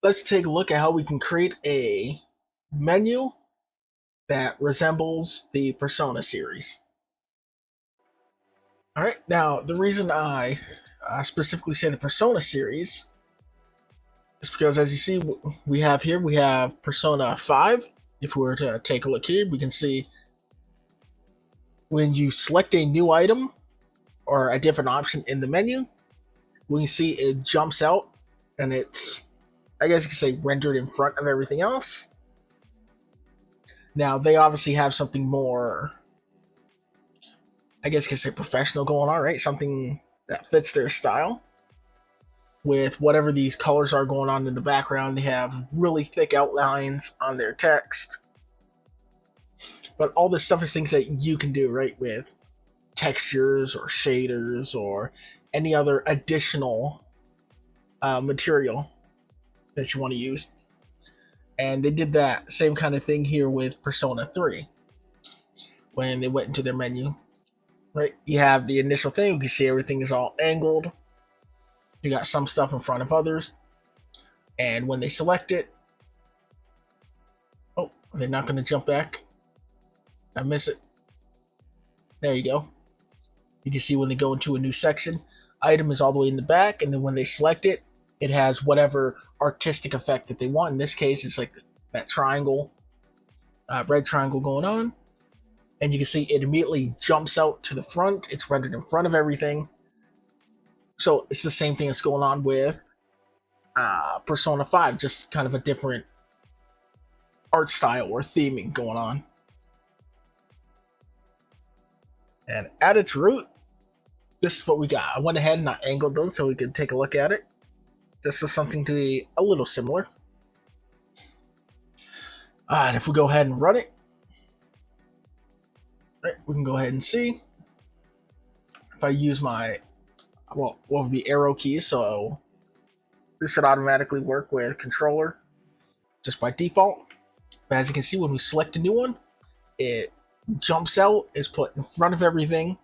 let's take a look at how we can create a menu that resembles the Persona series. All right, now the reason I specifically say the Persona series is because, as you see, we have Persona 5. If we were to take a look here, we can see when you select a new item or a different option in the menu, we can see it jumps out and it's, I guess you could say, rendered in front of everything else. Now, they obviously have something more, I guess you could say, professional going on, right? Something that fits their style. With whatever these colors are going on in the background, they have really thick outlines on their text. But all this stuff is things that you can do, right? With textures or shaders or any other additional material that you want to use. And they did that same kind of thing here with Persona 3 when they went into their menu. Right, you have the initial thing. You can see everything is all angled. You got some stuff in front of others, and when they select it, oh, they're not going to jump back. I miss it. There you go. You can see when they go into a new section, item is all the way in the back, and then when they select it, it has whatever artistic effect that they want. In this case, it's like that triangle, red triangle going on. And you can see it immediately jumps out to the front. It's rendered in front of everything. So it's the same thing that's going on with Persona 5, just kind of a different art style or theming going on. And at its root, this is what we got. I went ahead and I angled them so we could take a look at it. This is something to be a little similar. And if we go ahead and run it, right, we can go ahead and see. If I use my, well, what would be arrow keys, so this should automatically work with controller just by default. But as you can see, when we select a new one, it jumps out, is put in front of everything.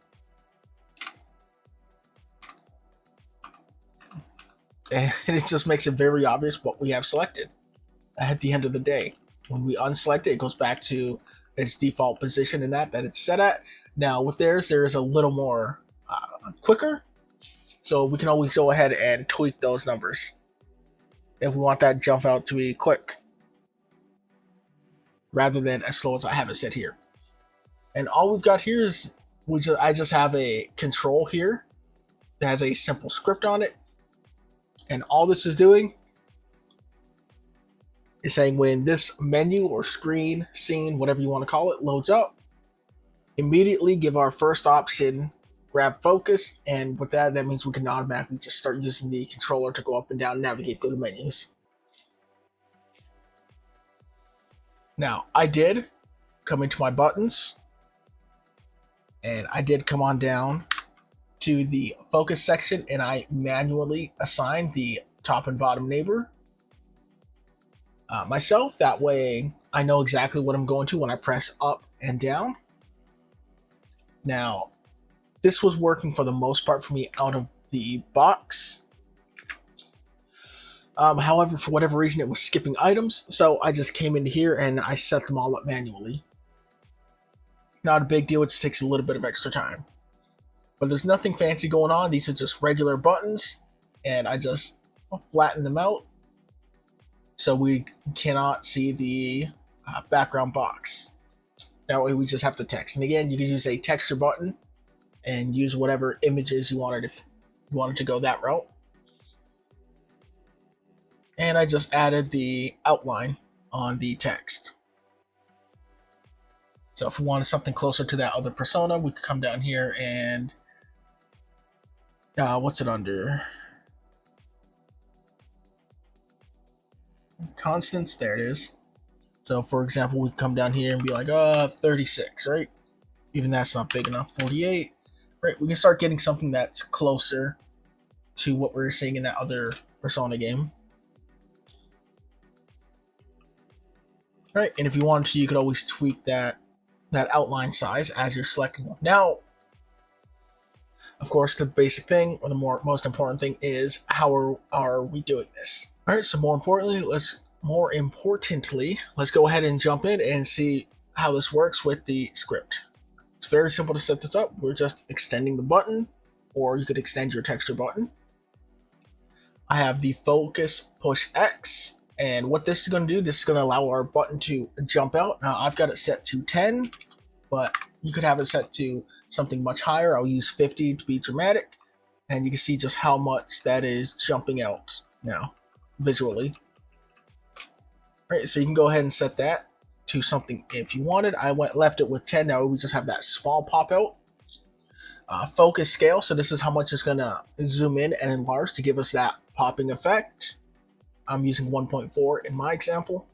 And it just makes it very obvious what we have selected at the end of the day. When we unselect it, it goes back to its default position in that it's set at. Now with theirs, there is a little more quicker, so we can always go ahead and tweak those numbers if we want that jump out to be quick rather than as slow as I have it set here. And all we've got here is I just have a control here that has a simple script on it, and all this is doing is saying when this menu or screen, scene, whatever you want to call it, loads up, immediately give our first option grab focus, and with that means we can automatically just start using the controller to go up and down and navigate through the menus. Now, I did come into my buttons, and I did come on down to the focus section, and I manually assigned the top and bottom neighbor myself. That way I know exactly what I'm going to when I press up and down. Now, this was working for the most part for me out of the box. However, for whatever reason, it was skipping items, so I just came into here and I set them all up manually. Not a big deal, it just takes a little bit of extra time. But there's nothing fancy going on. These are just regular buttons, and I just flatten them out so we cannot see the background box. That way we just have the text. And again, you can use a texture button and use whatever images you wanted if you wanted to go that route. And I just added the outline on the text. So if we wanted something closer to that other persona, we could come down here and what's it under? Constants, there it is. So for example, we come down here and be like, 36, right? Even that's not big enough. 48, right? We can start getting something that's closer to what we're seeing in that other Persona game. Right, and if you wanted to, you could always tweak that outline size as you're selecting one. Now, Of course, the basic thing, or the most important thing, is how are we doing this? All right. So more importantly, let's go ahead and jump in and see how this works with the script. It's very simple to set this up. We're just extending the button, or you could extend your texture button. I have the focus push X, and what this is going to do, this is going to allow our button to jump out. Now I've got it set to 10, but you could have it set to something much higher. I'll use 50 to be dramatic, and you can see just how much that is jumping out now visually. All right, so you can go ahead and set that to something if you wanted. I left it with 10. Now we just have that small pop out. Focus scale, so this is how much it's going to zoom in and enlarge to give us that popping effect. I'm using 1.4 in my example.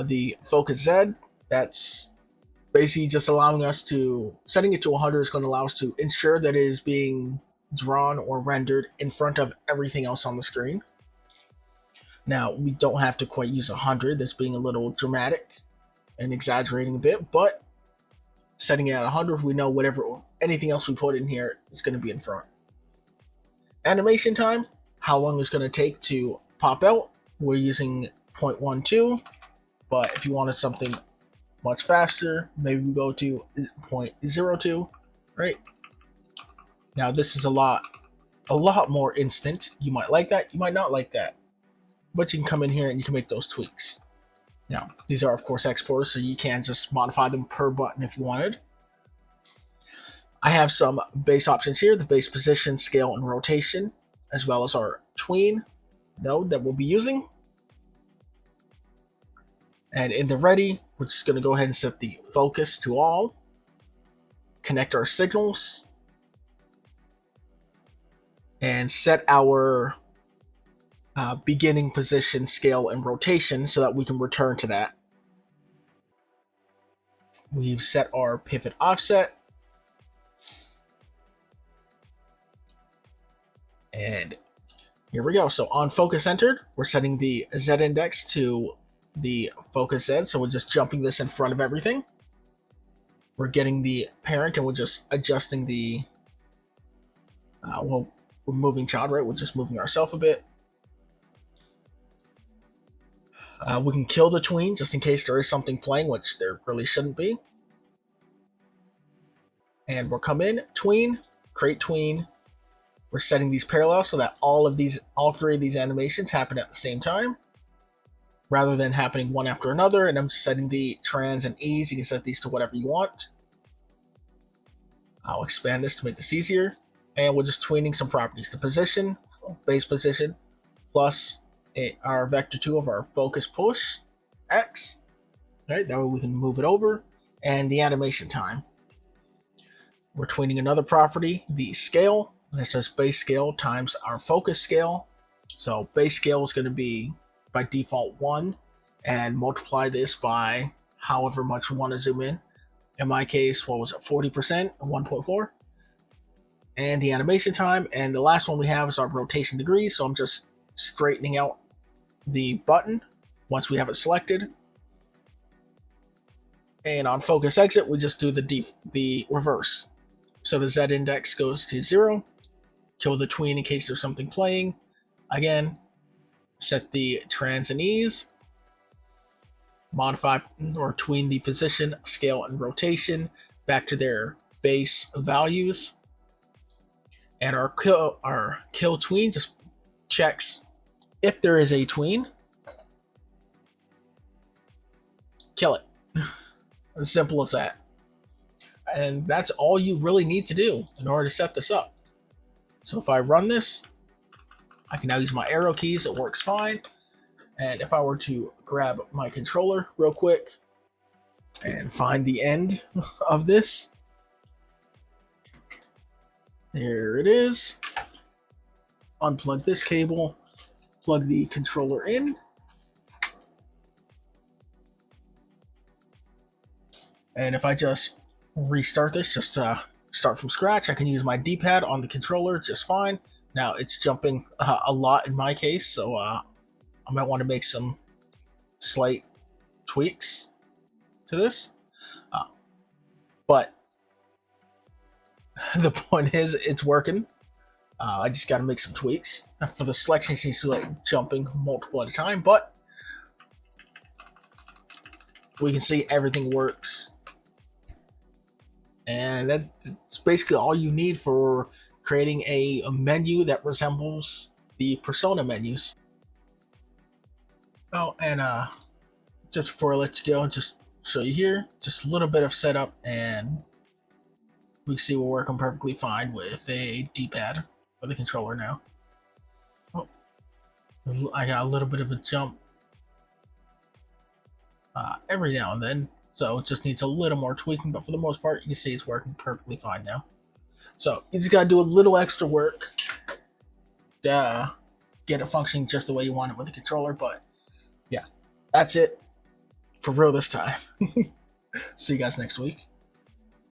The focus Z, that's basically just allowing us to, setting it to 100 is going to allow us to ensure that it is being drawn or rendered in front of everything else on the screen. Now, we don't have to quite use 100, that's being a little dramatic and exaggerating a bit, but setting it at 100, we know anything else we put in here is going to be in front. Animation time, how long it's going to take to pop out. We're using 0.12, but if you wanted something much faster, maybe we go to 0.02, right? Now this is a lot more instant. You might like that, you might not like that, but you can come in here and you can make those tweaks. Now, these are, of course, exporters, so you can just modify them per button if you wanted. I have some base options here, the base position, scale, and rotation, as well as our tween node that we'll be using. And in the ready, we're just going to go ahead and set the focus to all, connect our signals, and set our beginning position, scale, and rotation so that we can return to that. We've set our pivot offset. And here we go. So on focus entered, we're setting the Z index to the focus Z. So we're just jumping this in front of everything. We're getting the parent and we're just adjusting the, we're moving child, right? We're just moving ourselves a bit. We can kill the tween just in case there is something playing, which there really shouldn't be. And we'll come in, tween, create tween. We're setting these parallels so that all three of these animations happen at the same time, rather than happening one after another. And I'm just setting the trans and ease. You can set these to whatever you want. I'll expand this to make this easier. And we're just tweening some properties. The position, base position, plus our vector 2 of our focus push X, right? That way we can move it over. And the animation time. We're tweening another property, the scale, and it says base scale times our focus scale. So base scale is going to be by default 1, and multiply this by however much we want to zoom in. In my case, what was it, 40%, 1.4. And the animation time, and the last one we have is our rotation degrees. So I'm just straightening out the button once we have it selected. And on focus exit, we just do the reverse. So the Z index goes to 0. Kill the tween in case there's something playing. Again, set the trans and ease. Modify or tween the position, scale, and rotation back to their base values. And our kill tween just checks if there is a tween. Kill it. As simple as that. And that's all you really need to do in order to set this up. So if I run this, I can now use my arrow keys. It works fine. And if I were to grab my controller real quick and find the end of this, there it is. Unplug this cable, plug the controller in. And if I just restart this, just to start from scratch, I can use my D-pad on the controller just fine. Now it's jumping a lot in my case, so I might want to make some slight tweaks to this. But The point is, it's working. I just got to make some tweaks. For the selection, it seems to be like jumping multiple at a time, but we can see everything works. And that's basically all you need for creating a menu that resembles the Persona menus. Oh, and just before I let you go, just show you here, just a little bit of setup, and we can see we're working perfectly fine with a D-pad for the controller now. Oh, I got a little bit of a jump every now and then, so it just needs a little more tweaking, but for the most part, you can see it's working perfectly fine now. So you just gotta do a little extra work to get it functioning just the way you want it with the controller, but yeah, that's it for real this time. See you guys next week.